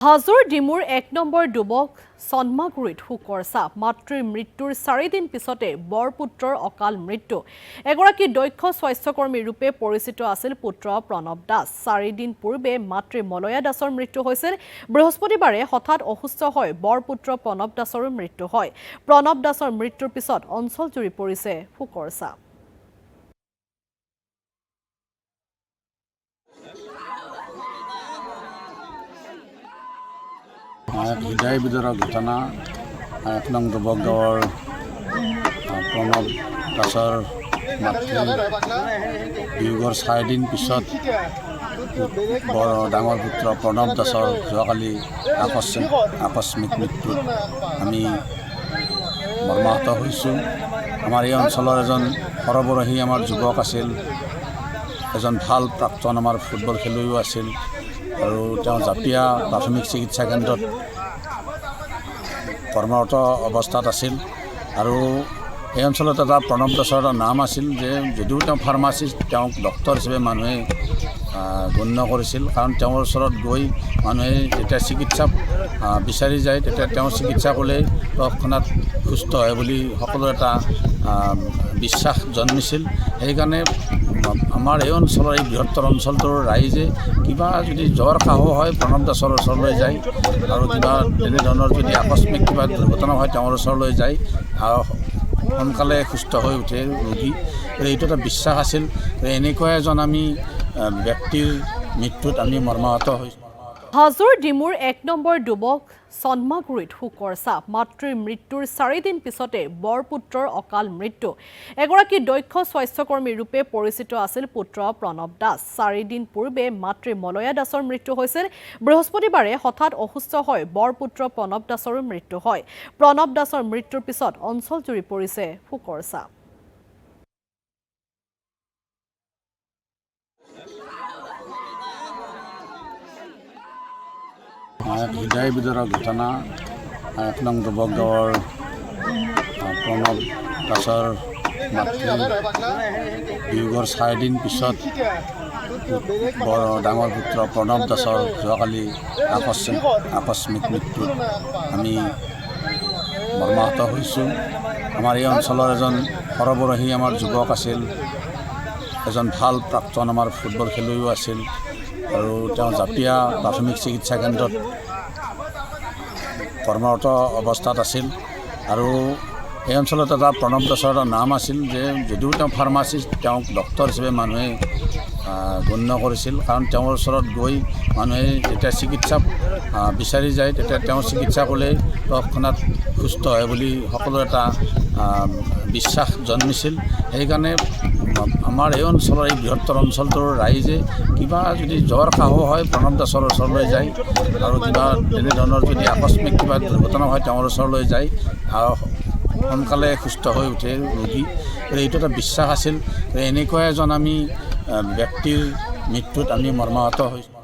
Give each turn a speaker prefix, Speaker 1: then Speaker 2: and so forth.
Speaker 1: হাজোৰ ডিমুৰ ১ number যুৱক চন্মাগুৰিত শোকৰ ছাপ মাতৃৰ মৃত্যুৰ ৪ দিন পিছতে বৰপুত্ৰৰ অকাল মৃত্যু এগৰাকী দক্ষ স্বাস্থ্যকৰ্মী ৰূপে পৰিচিত আছিল পুত্ৰ প্ৰণৱ দাস ৪ দিন পূৰ্বে মাতৃ মলয়া দাসৰ মৃত্যু হৈছিল বৃহস্পতিবাৰে হঠাৎ অসুস্থ হৈ বৰপুত্ৰ প্ৰণৱ দাসৰ মৃত্যু হয় প্ৰণৱ দাসৰ মৃত্যুৰ পিছত অঞ্চল জুৰি পৰিছে শোকৰ ছাপ
Speaker 2: হৃদয় বিদাৰক ঘটনা ১ নং দুবকগাঁৱৰ প্ৰণৱ দাসৰ মাতৃৰ বিয়োগৰ ৪ দিন পিছত বৰ ডাঙৰ পুত্ৰ প্ৰণৱ দাসৰ যোৱাকালি আকস্মিক মৃত্যুত আমি মৰ্মাহত হৈছোঁ আমাৰ এই অঞ্চলৰ এজন সৰবৰাহী আমাৰ যুৱক আছিল এজন ভাল প্ৰাক্তন আমাৰ ফুটবল খেলুৱৈও আছিল আৰু তেওঁ জাপিয়া প্ৰাথমিক চিকিৎসা কেন্দ্ৰত কৰ্মৰত অৱস্থাত আছিল আৰু এই অঞ্চলত এটা প্ৰণৱ দাসৰ এটা নাম আছিল যে যদিও তেওঁ ফাৰ্মাচিষ্ট তেওঁক ডক্টৰ হিচাপে মানুহে গণ্য কৰিছিল কাৰণ তেওঁৰ ওচৰত গৈ মানুহে যেতিয়া চিকিৎসা বিচাৰি যায় তেতিয়া তেওঁৰ চিকিৎসা কৰিলে তৎক্ষণাত সুস্থ হয় বুলি সকলো এটা বিশ্বাস জন্মিছিল সেইকাৰণে আমাৰ এই অঞ্চলৰ এই বৃহত্তৰ অঞ্চলটোৰ ৰাইজে কিবা যদি জ্বৰ কাহ হয় প্ৰণৱ দাসৰ ওচৰলৈ যায় আৰু কিবা তেনেধৰণৰ যদি আকস্মিক কিবা দুৰ্ঘটনা হয় তেওঁৰ ওচৰলৈ যায় সোনকালে সুস্থ হৈ উঠে ৰোগী এইটো এটা বিশ্বাস আছিল এনেকুৱা এজন আমি ব্যক্তিৰ মৃত্যুত আমি মৰ্মাহত হৈছোঁ
Speaker 1: হাজোৰ ডিমুৰ ১ নম্বৰ যুৱক চন্মাগুৰিত শোকৰ ছাপ মাতৃৰ মৃত্যুৰ ৪ দিন পিছতে বৰপুত্ৰৰ অকাল মৃত্যু এগৰাকী দক্ষ স্বাস্থ্যকৰ্মী ৰূপে পৰিচিত আছিল পুত্ৰ প্ৰণৱ দাস ৪ দিন পূৰ্বে মাতৃ মলয়া দাসৰ মৃত্যু হৈছিল বৃহস্পতিবাৰে হঠাৎ অসুস্থ হৈ বৰপুত্ৰ প্ৰণৱ দাসৰ মৃত্যু হয় প্ৰণৱ দাসৰ মৃত্যুৰ পিছত অঞ্চল জুৰি পৰিছে শোকৰ ছাপ
Speaker 2: হৃদয় বিদাৰক ঘটনা ১ নং দুবকগাঁৱৰ প্ৰণৱ দাসৰ মাতৃৰ বিয়োগৰ ৪ দিন পিছত বৰ ডাঙৰ পুত্ৰ প্ৰণৱ দাসৰ যোৱাকালি আকস্মিক মৃত্যুত আমি মৰ্মাহত হৈছোঁ আমাৰ এই অঞ্চলৰ এজন সৰবৰাহী আমাৰ যুৱক আছিল এজন ভাল প্ৰাক্তন আমাৰ ফুটবল খেলুৱৈও আছিল আৰু তেওঁ জাপিয়া প্ৰাথমিক চিকিৎসা কেন্দ্ৰত কৰ্মৰত অৱস্থাত আছিল আৰু এই অঞ্চলত এটা প্ৰণৱ দাসৰ এটা নাম আছিল যে যদিও তেওঁ ফাৰ্মাচিষ্ট তেওঁক ডক্টৰ হিচাপে মানুহে গণ্য কৰিছিল কাৰণ তেওঁৰ ওচৰত গৈ মানুহে যেতিয়া চিকিৎসা বিচাৰি যায় তেতিয়া তেওঁৰ চিকিৎসা কৰিলে তৎক্ষণাত সুস্থ হয় বুলি সকলো এটা বিশ্বাস জন্মিছিল সেইকাৰণে আমাৰ এই অঞ্চলৰ এই বৃহত্তৰ অঞ্চলটোৰ ৰাইজে কিবা যদি জ্বৰ কাহ হয় প্ৰণৱ দাসৰ ওচৰলৈ যায় আৰু কিবা তেনেধৰণৰ যদি আকস্মিক কিবা দুৰ্ঘটনা হয় তেওঁৰ ওচৰলৈ যায় সোনকালে সুস্থ হৈ উঠে ৰোগী এইটো এটা বিশ্বাস আছিল এনেকুৱা এজন আমি ব্যক্তিৰ মৃত্যুত আমি মৰ্মাহত হৈছোঁ